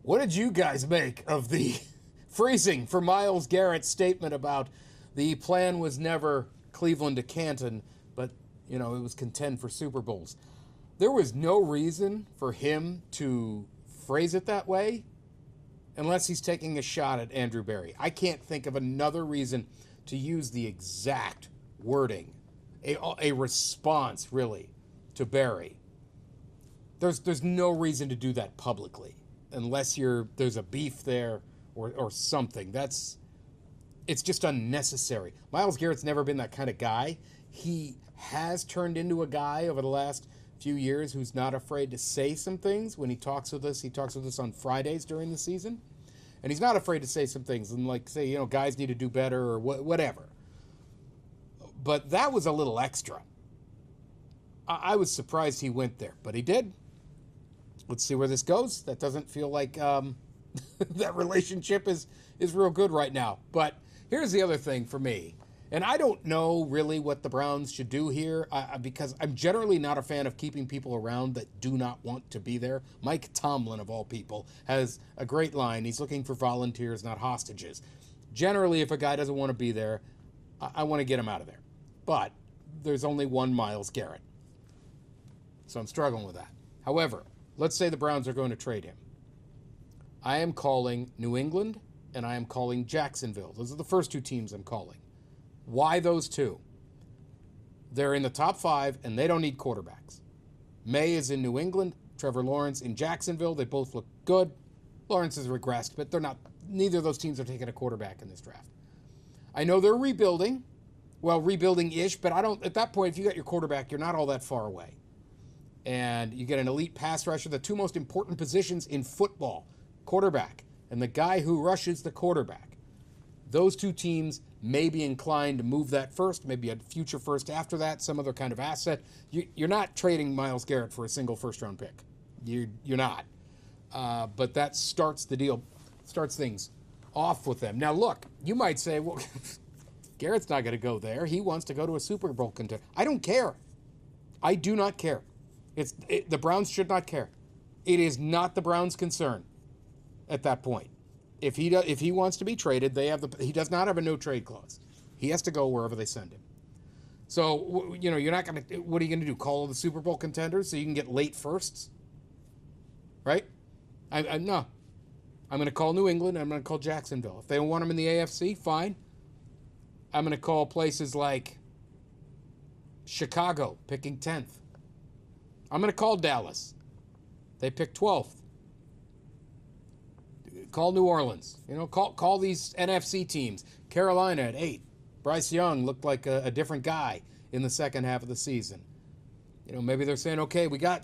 What did you guys make of the phrasing for Myles Garrett's statement about the plan was never Cleveland to Canton, but, it was contend for Super Bowls? There was no reason for him to phrase it that way unless he's taking a shot at Andrew Berry. I can't think of another reason to use the exact wording, a response, really, to Berry. There's no reason to do that publicly unless there's a beef there or something. It's just unnecessary. Myles Garrett's never been that kind of guy. He has turned into a guy over the last few years who's not afraid to say some things when he talks with us. He talks with us on Fridays during the season. And he's not afraid to say some things and say, guys need to do better or whatever. But that was a little extra. I was surprised he went there, but he did. Let's see where this goes. That doesn't feel like that relationship is real good right now. But here's the other thing for me. And I don't know really what the Browns should do here because I'm generally not a fan of keeping people around that do not want to be there. Mike Tomlin, of all people, has a great line. He's looking for volunteers, not hostages. Generally, if a guy doesn't want to be there, I want to get him out of there. But there's only one Myles Garrett. So I'm struggling with that. However, let's say the Browns are going to trade him. I am calling New England and I am calling Jacksonville. Those are the first two teams I'm calling. Why those two? They're in the top 5 and they don't need quarterbacks. May is in New England, Trevor Lawrence in Jacksonville. They both look good. Lawrence has regressed, but neither of those teams are taking a quarterback in this draft. I know they're rebuilding. Well, rebuilding-ish, but at that point, if you got your quarterback, you're not all that far away. And you get an elite pass rusher, the two most important positions in football, quarterback and the guy who rushes the quarterback. Those two teams may be inclined to move that first, maybe a future first after that, some other kind of asset. You're not trading Myles Garrett for a single first-round pick. You're not. But that starts the deal, starts things off with them. Now, look, you might say, well, Garrett's not going to go there. He wants to go to a Super Bowl contender. I don't care. I do not care. The Browns should not care. It is not the Browns' concern at that point. If he wants to be traded, he does not have a no trade clause. He has to go wherever they send him. So you're not going to. What are you going to do? Call the Super Bowl contenders so you can get late firsts, right? No. I'm going to call New England. I'm going to call Jacksonville. If they don't want him in the AFC, fine. I'm going to call places like Chicago, picking 10th. I'm going to call Dallas. They pick 12th. Call New Orleans. Call these NFC teams. Carolina at 8. Bryce Young looked like a different guy in the second half of the season. Maybe they're saying, okay, we got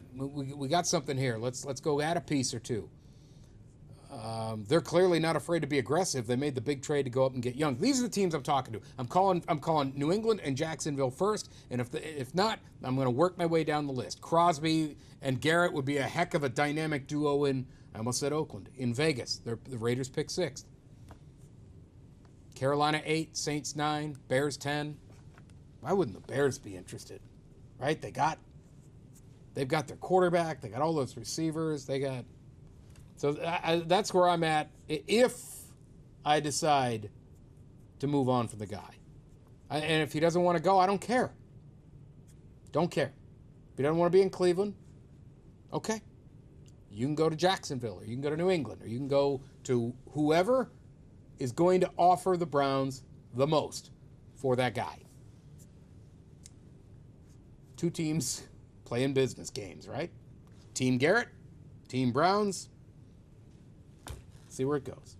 something here. Let's go add a piece or two. They're clearly not afraid to be aggressive. They made the big trade to go up and get Young. These are the teams I'm talking to. I'm calling New England and Jacksonville first, and if not, I'm going to work my way down the list. Crosby and Garrett would be a heck of a dynamic duo I almost said Oakland. In Vegas, the Raiders pick 6th. Carolina 8, Saints 9, Bears 10. Why wouldn't the Bears be interested? Right? They've got their quarterback. They got all those receivers. So that's where I'm at if I decide to move on from the guy. And if he doesn't want to go, I don't care. Don't care. If he doesn't want to be in Cleveland, okay. You can go to Jacksonville, or you can go to New England, or you can go to whoever is going to offer the Browns the most for that guy. Two teams playing business games, right? Team Garrett, Team Browns. See where it goes.